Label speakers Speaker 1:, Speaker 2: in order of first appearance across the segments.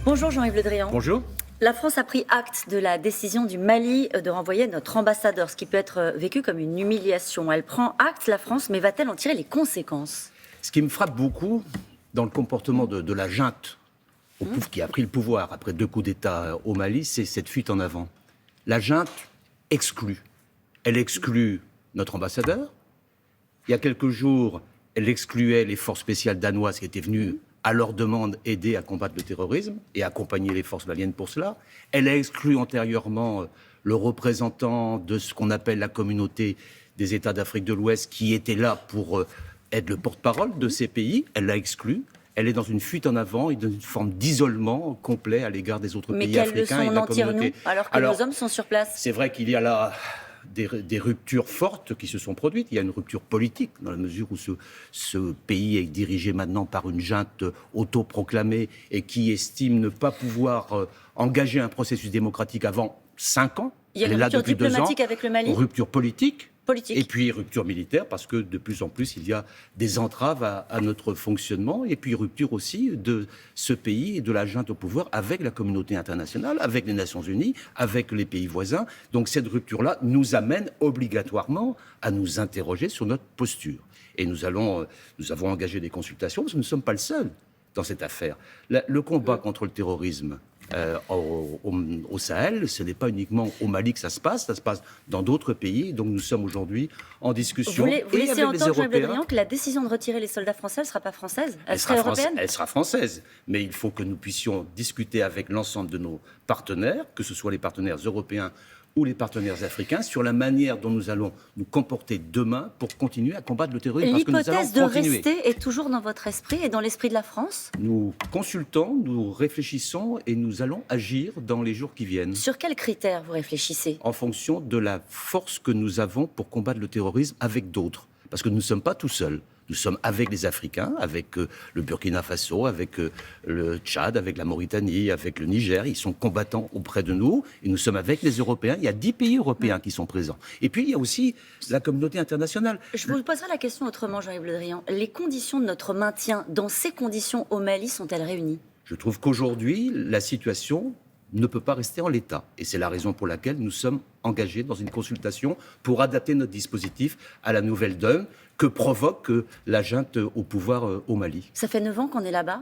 Speaker 1: Bonjour Jean-Yves Le Drian.
Speaker 2: Bonjour.
Speaker 1: La France a pris acte de la décision du Mali de renvoyer notre ambassadeur, ce qui peut être vécu comme une humiliation. Elle prend acte, la France, mais va-t-elle en tirer les conséquences ?
Speaker 2: Ce qui me frappe beaucoup dans le comportement de la junte qui a pris le pouvoir après 2 coups d'État au Mali, c'est cette fuite en avant. La junte exclut. Elle exclut notre ambassadeur. Il y a quelques jours, elle excluait les forces spéciales danoises qui étaient venues à leur demande aider à combattre le terrorisme et accompagner les forces maliennes pour cela. Elle a exclu antérieurement le représentant de ce qu'on appelle la communauté des États d'Afrique de l'Ouest qui était là pour être le porte-parole de ces pays. Elle l'a exclu. Elle est dans une fuite en avant et dans une forme d'isolement complet à l'égard des autres pays africains et de la communauté.
Speaker 1: Mais quelle leçon en tire-nous alors que nos hommes sont sur place ?
Speaker 2: C'est vrai qu'il y a là des ruptures fortes qui se sont produites. Il y a une rupture politique, dans la mesure où ce pays est dirigé maintenant par une junte autoproclamée et qui estime ne pas pouvoir engager un processus démocratique avant 5 ans.
Speaker 1: Il y a une rupture diplomatique avec le Mali ?
Speaker 2: Rupture politique. Et puis rupture militaire, parce que de plus en plus, il y a des entraves à notre fonctionnement. Et puis rupture aussi de ce pays et de la junte au pouvoir avec la communauté internationale, avec les Nations Unies, avec les pays voisins. Donc cette rupture-là nous amène obligatoirement à nous interroger sur notre posture. Et nous avons engagé des consultations, parce que nous ne sommes pas le seul dans cette affaire. Le combat contre le terrorisme au Sahel, ce n'est pas uniquement au Mali que ça se passe dans d'autres pays. Donc nous sommes aujourd'hui en discussion.
Speaker 1: Vous laissez entendre, Jean-Yves Le Drian, que la décision de retirer les soldats français ne sera pas française ? Elle sera européenne ?
Speaker 2: Elle sera française. Mais il faut que nous puissions discuter avec l'ensemble de nos partenaires, que ce soit les partenaires européens ou les partenaires africains, sur la manière dont nous allons nous comporter demain pour continuer à combattre le terrorisme.
Speaker 1: L'hypothèse de rester est toujours dans votre esprit et dans l'esprit de la France ?
Speaker 2: Nous consultons, nous réfléchissons et nous allons agir dans les jours qui viennent.
Speaker 1: Sur quels critères vous réfléchissez ?
Speaker 2: En fonction de la force que nous avons pour combattre le terrorisme avec d'autres. Parce que nous ne sommes pas tout seuls. Nous sommes avec les Africains, avec le Burkina Faso, avec le Tchad, avec la Mauritanie, avec le Niger. Ils sont combattants auprès de nous. Et nous sommes avec les Européens. Il y a 10 pays européens qui sont présents. Et puis, il y a aussi la communauté internationale.
Speaker 1: Je vous poserai la question autrement, Jean-Yves Le Drian. Les conditions de notre maintien dans ces conditions au Mali sont-elles réunies ?
Speaker 2: Je trouve qu'aujourd'hui, la situation ne peut pas rester en l'état. Et c'est la raison pour laquelle nous sommes engagés dans une consultation pour adapter notre dispositif à la nouvelle donne que provoque la junte au pouvoir au Mali.
Speaker 1: Ça fait 9 ans qu'on est là-bas ?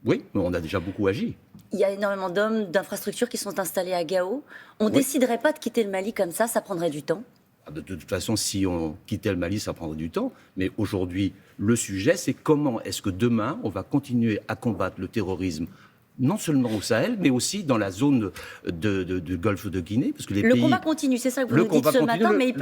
Speaker 2: Oui, mais on a déjà beaucoup agi.
Speaker 1: Il y a énormément d'hommes, d'infrastructures qui sont installés à Gao. On ne déciderait pas de quitter le Mali comme ça prendrait du temps ?
Speaker 2: De toute façon, si on quittait le Mali, ça prendrait du temps. Mais aujourd'hui, le sujet, c'est comment est-ce que demain, on va continuer à combattre le terrorisme non seulement au Sahel, mais aussi dans la zone du Golfe de Guinée. Parce que le
Speaker 1: combat continue, c'est ça que vous nous dites ce matin, mais il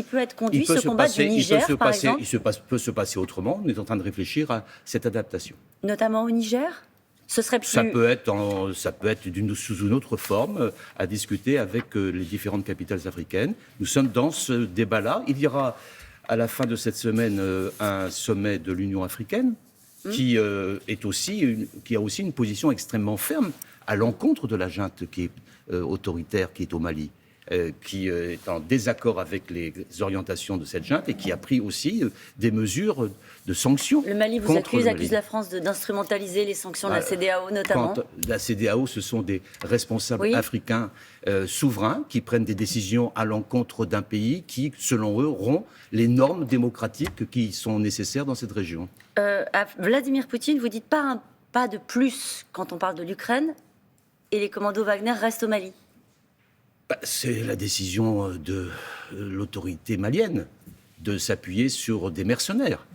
Speaker 1: peut être conduit, ce combat du Niger, par exemple.
Speaker 2: Il peut se passer autrement. On est en train de réfléchir à cette adaptation.
Speaker 1: Notamment au Niger ? Ce serait plus...
Speaker 2: Ça peut être sous une autre forme, à discuter avec les différentes capitales africaines. Nous sommes dans ce débat-là. Il y aura, à la fin de cette semaine, un sommet de l'Union africaine, qui a aussi une position extrêmement ferme à l'encontre de la junte qui est autoritaire, qui est au Mali, qui est en désaccord avec les orientations de cette junte et qui a pris aussi des mesures de sanctions.
Speaker 1: Le Mali vous accuse la France d'instrumentaliser les sanctions de la CEDEAO notamment.
Speaker 2: La CEDEAO, ce sont des responsables africains souverains qui prennent des décisions à l'encontre d'un pays qui, selon eux, rompt les normes démocratiques qui sont nécessaires dans cette région.
Speaker 1: À Vladimir Poutine, vous dites pas de plus quand on parle de l'Ukraine et les commandos Wagner restent au Mali.
Speaker 2: C'est la décision de l'autorité malienne de s'appuyer sur des mercenaires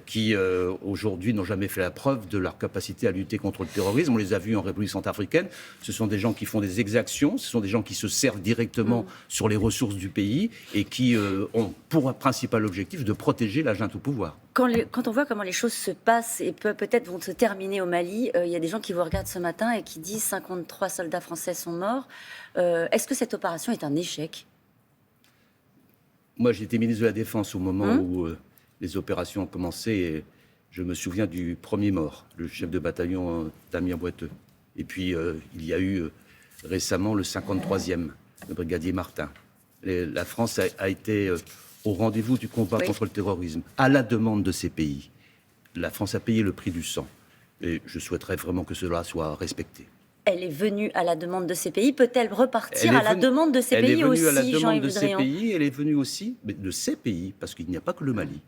Speaker 2: qui, aujourd'hui, n'ont jamais fait la preuve de leur capacité à lutter contre le terrorisme. On les a vus en République centrafricaine. Ce sont des gens qui font des exactions, ce sont des gens qui se servent directement sur les ressources du pays et qui ont pour principal objectif de protéger la junte au pouvoir.
Speaker 1: Quand on voit comment les choses se passent et peut-être vont se terminer au Mali, il y a des gens qui vous regardent ce matin et qui disent 53 soldats français sont morts. Est-ce que cette opération est un échec ?
Speaker 2: Moi, j'étais ministre de la Défense au moment où les opérations ont commencé et je me souviens du premier mort, le chef de bataillon Damien Boiteux. Et puis, il y a eu récemment le 53e, le brigadier Martin. La France a été au rendez-vous du combat contre le terrorisme, à la demande de ces pays. La France a payé le prix du sang. Et je souhaiterais vraiment que cela soit respecté.
Speaker 1: Elle est venue à la demande de ces pays. Peut-elle repartir à la demande de ces pays aussi,
Speaker 2: Jean-Yves Le Drian ? Elle est venue à la demande de ces pays, elle est venue aussi, mais de ces pays, parce qu'il n'y a pas que le Mali.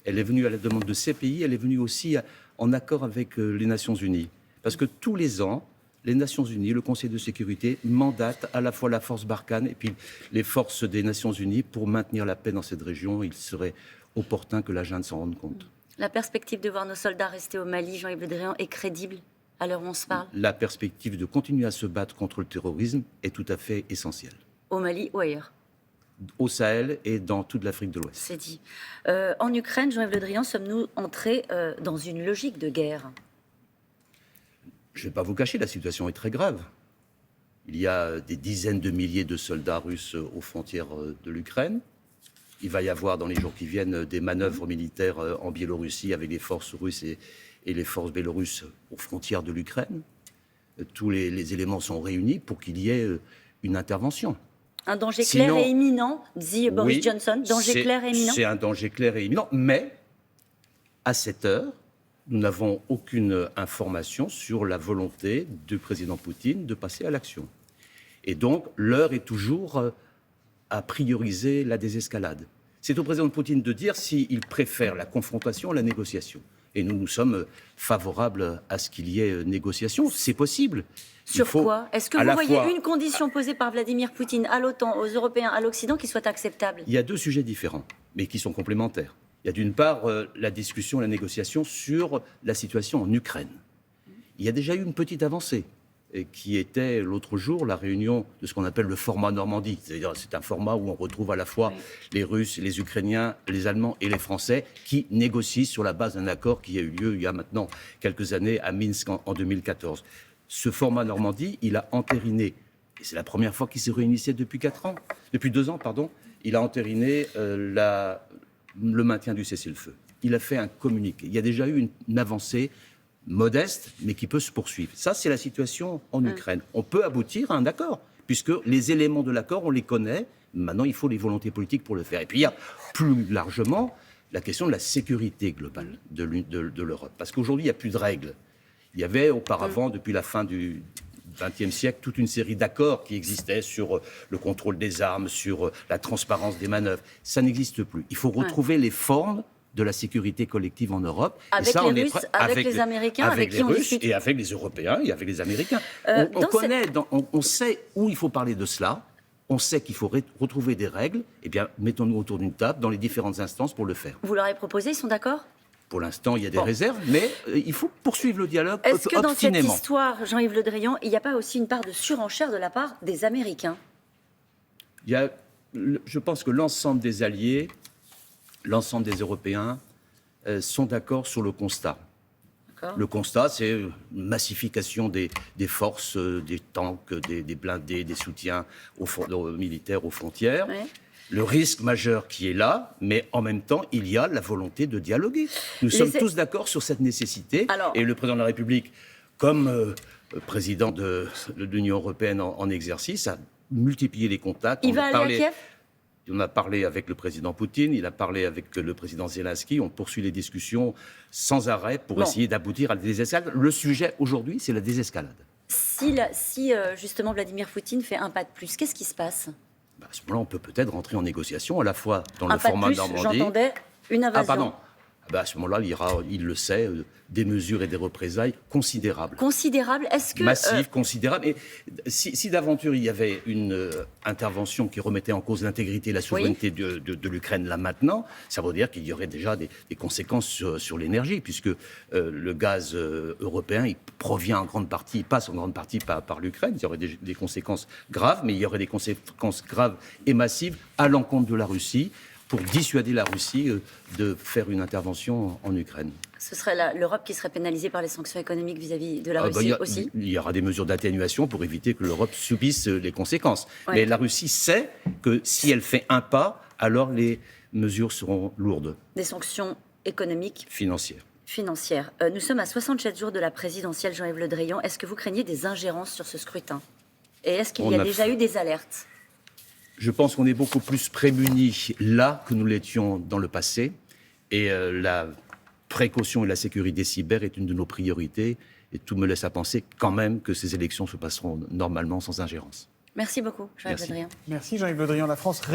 Speaker 2: Elle est venue à la demande de ces pays, elle est venue aussi en accord avec les Nations Unies. Parce que tous les ans, les Nations Unies, le Conseil de sécurité, mandatent à la fois la force Barkhane et puis les forces des Nations Unies pour maintenir la paix dans cette région. Il serait opportun que la junte s'en rende compte.
Speaker 1: La perspective de voir nos soldats rester au Mali, Jean-Yves Le Drian, est crédible à l'heure où on se parle ?
Speaker 2: La perspective de continuer à se battre contre le terrorisme est tout à fait essentielle.
Speaker 1: Au Mali ou ailleurs ?
Speaker 2: Au Sahel et dans toute l'Afrique de l'Ouest.
Speaker 1: C'est dit. En Ukraine, Jean-Yves Le Drian, sommes-nous entrés dans une logique de guerre ?
Speaker 2: Je ne vais pas vous cacher, la situation est très grave. Il y a des dizaines de milliers de soldats russes aux frontières de l'Ukraine. Il va y avoir dans les jours qui viennent des manœuvres militaires en Biélorussie avec les forces russes et les forces bélarusses aux frontières de l'Ukraine. Tous les éléments sont réunis pour qu'il y ait une intervention.
Speaker 1: Un danger clair et imminent, dit Boris Johnson. Danger clair et imminent ?
Speaker 2: C'est un danger clair et imminent, mais à cette heure, nous n'avons aucune information sur la volonté du président Poutine de passer à l'action. Et donc, l'heure est toujours à prioriser la désescalade. C'est au président Poutine de dire s'il préfère la confrontation à la négociation. Et nous sommes favorables à ce qu'il y ait négociation. C'est possible.
Speaker 1: Sur quoi ? Est-ce que vous voyez une condition posée par Vladimir Poutine à l'OTAN, aux Européens, à l'Occident qui soit acceptable ?
Speaker 2: Il y a deux sujets différents, mais qui sont complémentaires. Il y a d'une part la discussion, la négociation sur la situation en Ukraine. Il y a déjà eu une petite avancée, qui était l'autre jour la réunion de ce qu'on appelle le format Normandie. C'est-à-dire c'est un format où on retrouve à la fois les Russes, les Ukrainiens, les Allemands et les Français qui négocient sur la base d'un accord qui a eu lieu il y a maintenant quelques années à Minsk en 2014. Ce format Normandie, il a entériné, et c'est la première fois qu'il s'est réunissait depuis 2 ans, il a entériné le maintien du cessez-le-feu. Il a fait un communiqué. Il y a déjà eu une avancée modeste, mais qui peut se poursuivre. Ça, c'est la situation en Ukraine. On peut aboutir à un accord, puisque les éléments de l'accord, on les connaît. Maintenant, il faut les volontés politiques pour le faire. Et puis, il y a plus largement la question de la sécurité globale de l'Europe. Parce qu'aujourd'hui, il n'y a plus de règles. Il y avait auparavant, depuis la fin du XXe siècle, toute une série d'accords qui existaient sur le contrôle des armes, sur la transparence des manœuvres. Ça n'existe plus. Il faut retrouver les formes de la sécurité collective en Europe.
Speaker 1: Avec
Speaker 2: et ça,
Speaker 1: les Russes, avec les Américains, avec qui on discute.
Speaker 2: Et avec les Européens et avec les Américains. On sait où il faut parler de cela. On sait qu'il faut retrouver des règles. Eh bien, mettons-nous autour d'une table dans les différentes instances pour le faire.
Speaker 1: Vous leur avez proposé, ils sont d'accord ?
Speaker 2: Pour l'instant, il y a des réserves, mais il faut poursuivre le dialogue obstinément.
Speaker 1: Est-ce que dans cette histoire, Jean-Yves Le Drian, il n'y a pas aussi une part de surenchère de la part des Américains ?
Speaker 2: Je pense que l'ensemble des alliés, l'ensemble des Européens sont d'accord sur le constat. Le constat, c'est une massification des forces, des tanks, des blindés, des soutiens aux militaires aux frontières. Oui. Le risque majeur qui est là, mais en même temps, il y a la volonté de dialoguer. Nous sommes tous d'accord sur cette nécessité. Et le président de la République, comme président de l'Union européenne en exercice, a multiplié les contacts.
Speaker 1: Il va aller à Kiev ?
Speaker 2: On a parlé avec le président Poutine, il a parlé avec le président Zelensky. On poursuit les discussions sans arrêt pour essayer d'aboutir à la désescalade. Le sujet aujourd'hui, c'est la désescalade.
Speaker 1: Si justement Vladimir Poutine fait un pas de plus, qu'est-ce qui se passe ?
Speaker 2: À ce moment-là, on peut peut-être rentrer en négociation, à la fois dans le format Normandie.
Speaker 1: J'entendais une invasion.
Speaker 2: Ah, pardon. À ce moment-là, il le sait, des mesures et des représailles considérables.
Speaker 1: Considérables ? Est-ce que...
Speaker 2: Massives, considérables. Et si d'aventure il y avait une intervention qui remettait en cause l'intégrité et la souveraineté de l'Ukraine là maintenant, ça veut dire qu'il y aurait déjà des conséquences sur l'énergie, puisque le gaz européen, il passe en grande partie par l'Ukraine. Il y aurait des conséquences graves, mais il y aurait des conséquences graves et massives à l'encontre de la Russie, pour dissuader la Russie de faire une intervention en Ukraine.
Speaker 1: Ce serait l'Europe qui serait pénalisée par les sanctions économiques vis-à-vis de la Russie aussi ?
Speaker 2: Il y aura des mesures d'atténuation pour éviter que l'Europe subisse les conséquences. Ouais. Mais la Russie sait que si elle fait un pas, alors les mesures seront lourdes.
Speaker 1: Des sanctions économiques ?
Speaker 2: Financières.
Speaker 1: Nous sommes à 67 jours de la présidentielle, Jean-Yves Le Drian. Est-ce que vous craignez des ingérences sur ce scrutin ? Et est-ce qu'il y a déjà eu des alertes ?
Speaker 2: Je pense qu'on est beaucoup plus prémunis là que nous l'étions dans le passé. Et la précaution et la sécurité cyber est une de nos priorités. Et tout me laisse à penser quand même que ces élections se passeront normalement sans ingérence.
Speaker 1: Merci beaucoup, Jean-Yves Le
Speaker 2: Merci.
Speaker 1: Drian.
Speaker 3: Merci Jean-Yves Le Drian. La France